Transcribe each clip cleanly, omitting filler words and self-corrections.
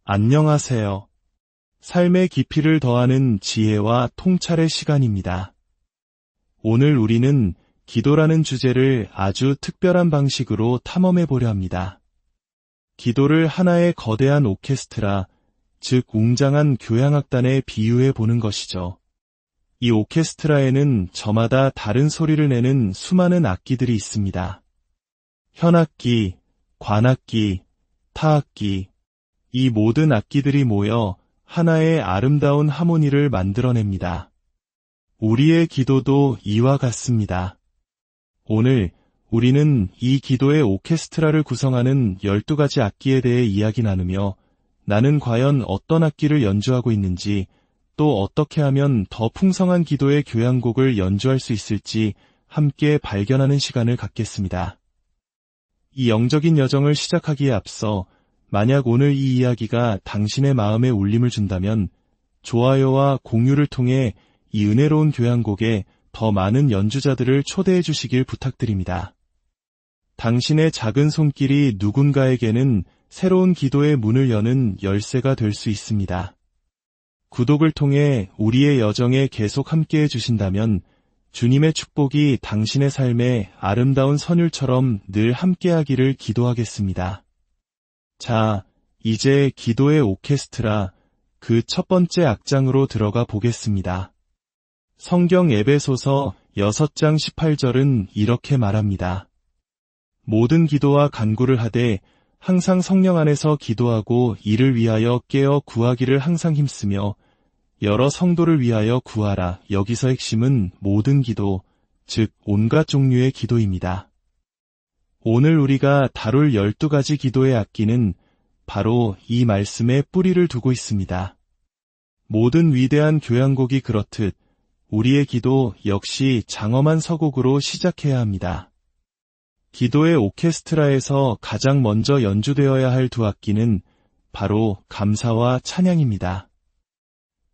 안녕하세요. 삶의 깊이를 더하는 지혜와 통찰의 시간입니다. 오늘 우리는 기도라는 주제를 아주 특별한 방식으로 탐험해 보려 합니다. 기도를 하나의 거대한 오케스트라, 즉 웅장한 교향악단에 비유해 보는 것이죠. 이 오케스트라에는 저마다 다른 소리를 내는 수많은 악기들이 있습니다. 현악기, 관악기, 타악기, 이 모든 악기들이 모여 하나의 아름다운 하모니를 만들어냅니다. 우리의 기도도 이와 같습니다. 오늘 우리는 이 기도의 오케스트라를 구성하는 12가지 악기에 대해 이야기 나누며 나는 과연 어떤 악기를 연주하고 있는지, 또 어떻게 하면 더 풍성한 기도의 교향곡을 연주할 수 있을지 함께 발견하는 시간을 갖겠습니다. 이 영적인 여정을 시작하기에 앞서 만약 오늘 이 이야기가 당신의 마음에 울림을 준다면 좋아요와 공유를 통해 이 은혜로운 교향곡에 더 많은 연주자들을 초대해 주시길 부탁드립니다. 당신의 작은 손길이 누군가에게는 새로운 기도의 문을 여는 열쇠가 될 수 있습니다. 구독을 통해 우리의 여정에 계속 함께해 주신다면 주님의 축복이 당신의 삶에 아름다운 선율처럼 늘 함께하기를 기도하겠습니다. 자, 이제 기도의 오케스트라, 그 첫 번째 악장으로 들어가 보겠습니다. 성경 에베소서 6장 18절은 이렇게 말합니다. 모든 기도와 간구를 하되 항상 성령 안에서 기도하고 이를 위하여 깨어 구하기를 항상 힘쓰며 여러 성도를 위하여 구하라. 여기서 핵심은 모든 기도, 즉 온갖 종류의 기도입니다. 오늘 우리가 다룰 12가지 기도의 악기는 바로 이 말씀에 뿌리를 두고 있습니다. 모든 위대한 교향곡이 그렇듯 우리의 기도 역시 장엄한 서곡으로 시작해야 합니다. 기도의 오케스트라에서 가장 먼저 연주되어야 할 두 악기는 바로 감사와 찬양입니다.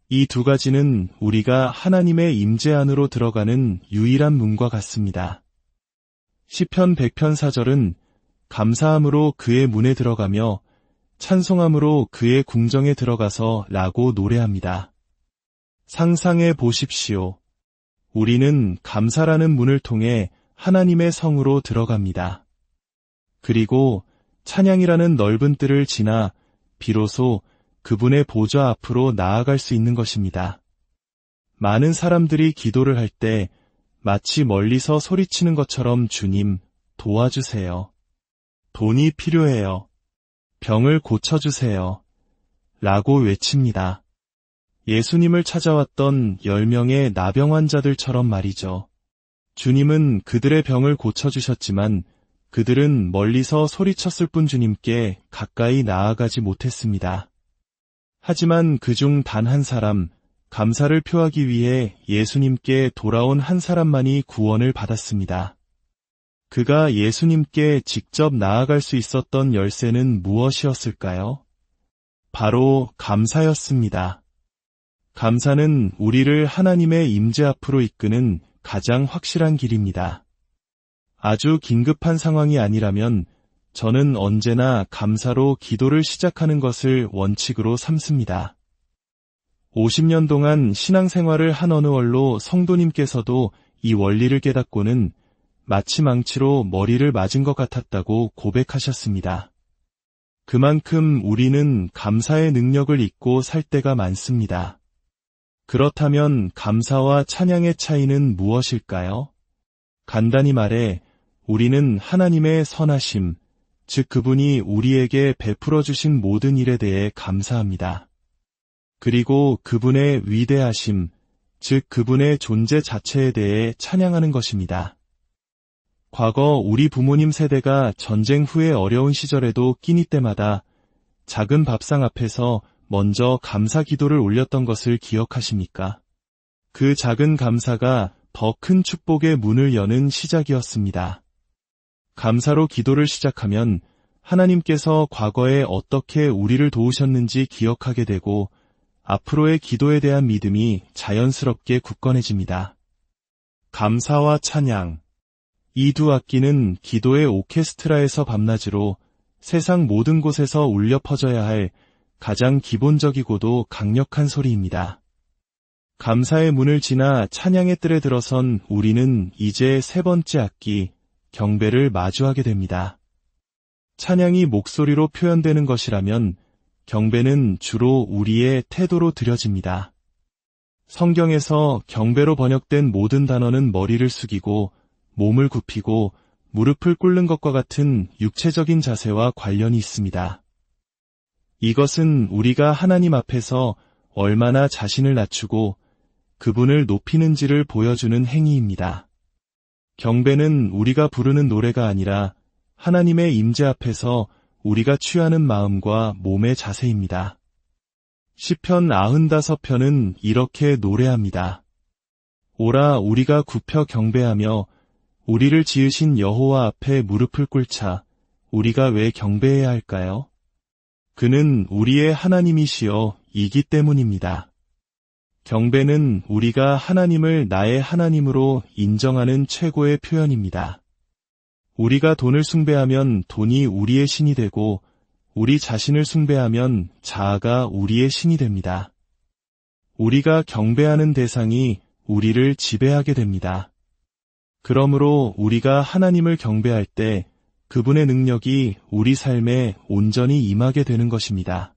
이 두 가지는 우리가 하나님의 임재 안으로 들어가는 유일한 문과 같습니다. 시편 100편 4절은 감사함으로 그의 문에 들어가며 찬송함으로 그의 궁정에 들어가서 라고 노래합니다. 상상해 보십시오. 우리는 감사라는 문을 통해 하나님의 성으로 들어갑니다. 그리고 찬양이라는 넓은 뜰을 지나 비로소 그분의 보좌 앞으로 나아갈 수 있는 것입니다. 많은 사람들이 기도를 할 때 마치 멀리서 소리치는 것처럼 주님, 도와주세요. 돈이 필요해요. 병을 고쳐주세요. 라고 외칩니다. 예수님을 찾아왔던 10명의 나병 환자들처럼 말이죠. 주님은 그들의 병을 고쳐주셨지만 그들은 멀리서 소리쳤을 뿐 주님께 가까이 나아가지 못했습니다. 하지만 그중 단 한 사람, 감사를 표하기 위해 예수님께 돌아온 한 사람만이 구원을 받았습니다. 그가 예수님께 직접 나아갈 수 있었던 열쇠는 무엇이었을까요? 바로 감사였습니다. 감사는 우리를 하나님의 임재 앞으로 이끄는 가장 확실한 길입니다. 아주 긴급한 상황이 아니라면 저는 언제나 감사로 기도를 시작하는 것을 원칙으로 삼습니다. 50년 동안 신앙생활을 한 어느 월로 성도님께서도 이 원리를 깨닫고는 마치 망치로 머리를 맞은 것 같았다고 고백하셨습니다. 그만큼 우리는 감사의 능력을 잊고 살 때가 많습니다. 그렇다면 감사와 찬양의 차이는 무엇일까요? 간단히 말해 우리는 하나님의 선하심, 즉 그분이 우리에게 베풀어 주신 모든 일에 대해 감사합니다. 그리고 그분의 위대하심, 즉 그분의 존재 자체에 대해 찬양하는 것입니다. 과거 우리 부모님 세대가 전쟁 후에 어려운 시절에도 끼니 때마다 작은 밥상 앞에서 먼저 감사 기도를 올렸던 것을 기억하십니까? 그 작은 감사가 더 큰 축복의 문을 여는 시작이었습니다. 감사로 기도를 시작하면 하나님께서 과거에 어떻게 우리를 도우셨는지 기억하게 되고 앞으로의 기도에 대한 믿음이 자연스럽게 굳건해집니다. 감사와 찬양, 이 두 악기는 기도의 오케스트라에서 밤낮으로 세상 모든 곳에서 울려 퍼져야 할 가장 기본적이고도 강력한 소리입니다. 감사의 문을 지나 찬양의 뜰에 들어선 우리는 이제 세 번째 악기, 경배를 마주하게 됩니다. 찬양이 목소리로 표현되는 것이라면 경배는 주로 우리의 태도로 드려집니다. 성경에서 경배로 번역된 모든 단어는 머리를 숙이고 몸을 굽히고 무릎을 꿇는 것과 같은 육체적인 자세와 관련이 있습니다. 이것은 우리가 하나님 앞에서 얼마나 자신을 낮추고 그분을 높이는지를 보여주는 행위입니다. 경배는 우리가 부르는 노래가 아니라 하나님의 임재 앞에서 우리가 취하는 마음과 몸의 자세입니다. 시편 95편은 이렇게 노래합니다. 오라 우리가 굽혀 경배하며 우리를 지으신 여호와 앞에 무릎을 꿇자. 우리가 왜 경배해야 할까요? 그는 우리의 하나님이시여 이기 때문입니다. 경배는 우리가 하나님을 나의 하나님으로 인정하는 최고의 표현입니다. 우리가 돈을 숭배하면 돈이 우리의 신이 되고 우리 자신을 숭배하면 자아가 우리의 신이 됩니다. 우리가 경배하는 대상이 우리를 지배하게 됩니다. 그러므로 우리가 하나님을 경배할 때 그분의 능력이 우리 삶에 온전히 임하게 되는 것입니다.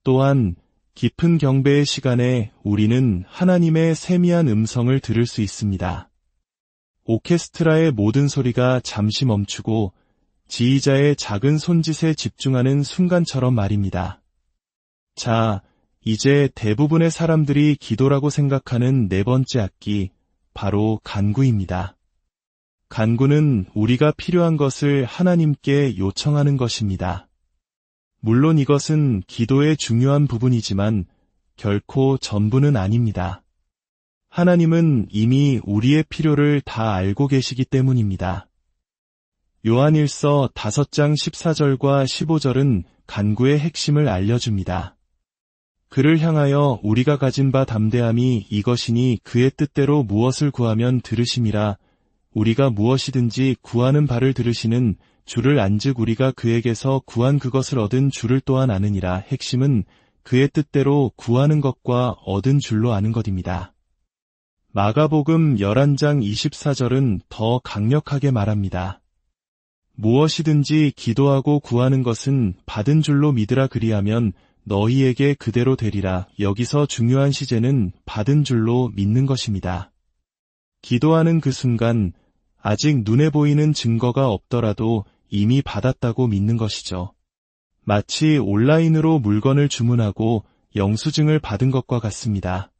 또한 깊은 경배의 시간에 우리는 하나님의 세미한 음성을 들을 수 있습니다. 오케스트라의 모든 소리가 잠시 멈추고 지휘자의 작은 손짓에 집중하는 순간처럼 말입니다. 자, 이제 대부분의 사람들이 기도라고 생각하는 네 번째 악기, 바로 간구입니다. 간구는 우리가 필요한 것을 하나님께 요청하는 것입니다. 물론 이것은 기도의 중요한 부분이지만 결코 전부는 아닙니다. 하나님은 이미 우리의 필요를 다 알고 계시기 때문입니다. 요한일서 5장 14절과 15절은 간구의 핵심을 알려줍니다. 그를 향하여 우리가 가진 바 담대함이 이것이니 그의 뜻대로 무엇을 구하면 들으심이라. 우리가 무엇이든지 구하는 바를 들으시는 주를 안즉 우리가 그에게서 구한 그것을 얻은 주를 또한 아느니라. 핵심은 그의 뜻대로 구하는 것과 얻은 줄로 아는 것입니다. 마가복음 11장 24절은 더 강력하게 말합니다. 무엇이든지 기도하고 구하는 것은 받은 줄로 믿으라 그리하면 너희에게 그대로 되리라. 여기서 중요한 시제는 받은 줄로 믿는 것입니다. 기도하는 그 순간 아직 눈에 보이는 증거가 없더라도 이미 받았다고 믿는 것이죠. 마치 온라인으로 물건을 주문하고 영수증을 받은 것과 같습니다.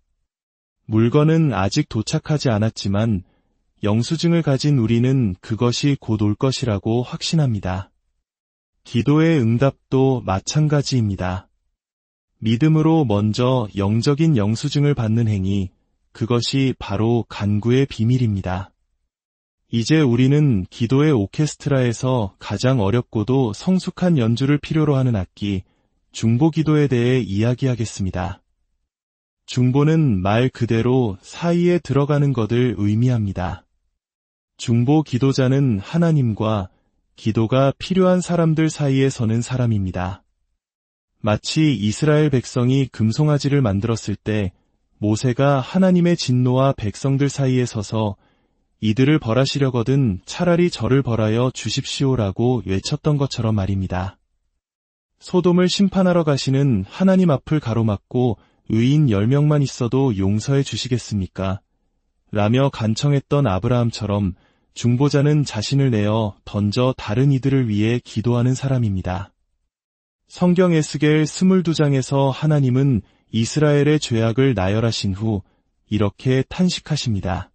물건은 아직 도착하지 않았지만 영수증을 가진 우리는 그것이 곧 올 것이라고 확신합니다. 기도의 응답도 마찬가지입니다. 믿음으로 먼저 영적인 영수증을 받는 행위, 그것이 바로 간구의 비밀입니다. 이제 우리는 기도의 오케스트라에서 가장 어렵고도 성숙한 연주를 필요로 하는 악기, 중보기도에 대해 이야기하겠습니다. 중보는 말 그대로 사이에 들어가는 것을 의미합니다. 중보 기도자는 하나님과 기도가 필요한 사람들 사이에 서는 사람입니다. 마치 이스라엘 백성이 금송아지를 만들었을 때 모세가 하나님의 진노와 백성들 사이에 서서 이들을 벌하시려거든 차라리 저를 벌하여 주십시오라고 외쳤던 것처럼 말입니다. 소돔을 심판하러 가시는 하나님 앞을 가로막고 의인 10명만 있어도 용서해 주시겠습니까? 라며 간청했던 아브라함처럼 중보자는 자신을 내어 던져 다른 이들을 위해 기도하는 사람입니다. 성경 에스겔 22장에서 하나님은 이스라엘의 죄악을 나열하신 후 이렇게 탄식하십니다.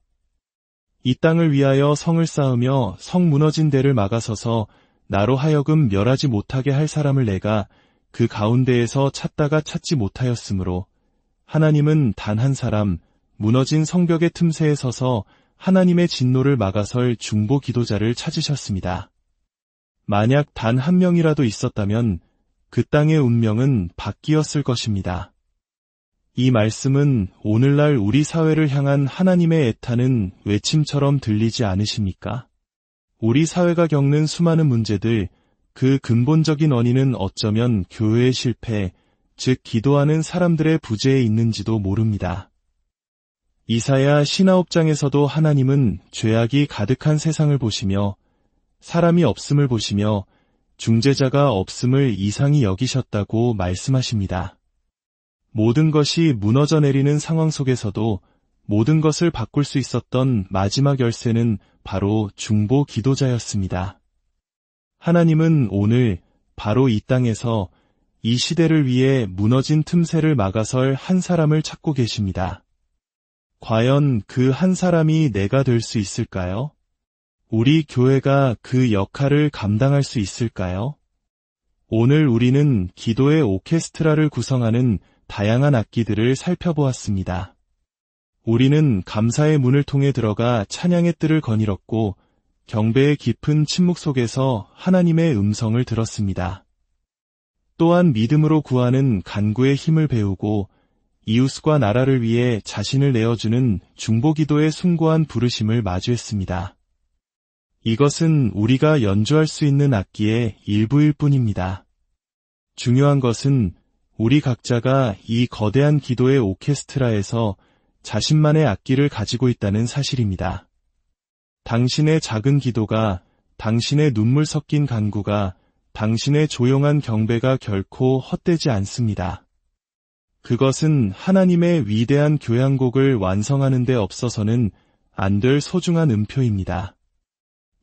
이 땅을 위하여 성을 쌓으며 성 무너진 데를 막아서서 나로 하여금 멸하지 못하게 할 사람을 내가 그 가운데에서 찾다가 찾지 못하였으므로 하나님은 단 한 사람, 무너진 성벽의 틈새에 서서 하나님의 진노를 막아설 중보 기도자를 찾으셨습니다. 만약 단 한 명이라도 있었다면 그 땅의 운명은 바뀌었을 것입니다. 이 말씀은 오늘날 우리 사회를 향한 하나님의 애타는 외침처럼 들리지 않으십니까? 우리 사회가 겪는 수많은 문제들, 그 근본적인 원인은 어쩌면 교회의 실패, 즉 기도하는 사람들의 부재에 있는지도 모릅니다. 이사야 59장에서도 하나님은 죄악이 가득한 세상을 보시며 사람이 없음을 보시며 중재자가 없음을 이상히 여기셨다고 말씀하십니다. 모든 것이 무너져 내리는 상황 속에서도 모든 것을 바꿀 수 있었던 마지막 열쇠는 바로 중보 기도자였습니다. 하나님은 오늘 바로 이 땅에서 이 시대를 위해 무너진 틈새를 막아설 한 사람을 찾고 계십니다. 과연 그 한 사람이 내가 될 수 있을까요? 우리 교회가 그 역할을 감당할 수 있을까요? 오늘 우리는 기도의 오케스트라를 구성하는 다양한 악기들을 살펴보았습니다. 우리는 감사의 문을 통해 들어가 찬양의 뜰을 거닐었고 경배의 깊은 침묵 속에서 하나님의 음성을 들었습니다. 또한 믿음으로 구하는 간구의 힘을 배우고 이웃과 나라를 위해 자신을 내어주는 중보기도의 숭고한 부르심을 마주했습니다. 이것은 우리가 연주할 수 있는 악기의 일부일 뿐입니다. 중요한 것은 우리 각자가 이 거대한 기도의 오케스트라에서 자신만의 악기를 가지고 있다는 사실입니다. 당신의 작은 기도가, 당신의 눈물 섞인 간구가, 당신의 조용한 경배가 결코 헛되지 않습니다. 그것은 하나님의 위대한 교향곡을 완성하는 데 없어서는 안 될 소중한 음표입니다.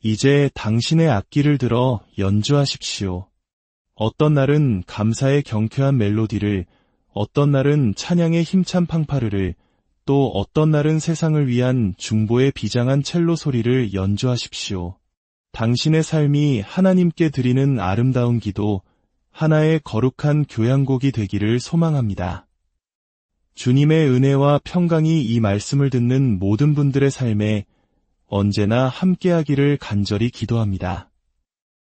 이제 당신의 악기를 들어 연주하십시오. 어떤 날은 감사의 경쾌한 멜로디를, 어떤 날은 찬양의 힘찬 팡파르를, 또 어떤 날은 세상을 위한 중보의 비장한 첼로 소리를 연주하십시오. 당신의 삶이 하나님께 드리는 아름다운 기도, 하나의 거룩한 교향곡이 되기를 소망합니다. 주님의 은혜와 평강이 이 말씀을 듣는 모든 분들의 삶에 언제나 함께하기를 간절히 기도합니다.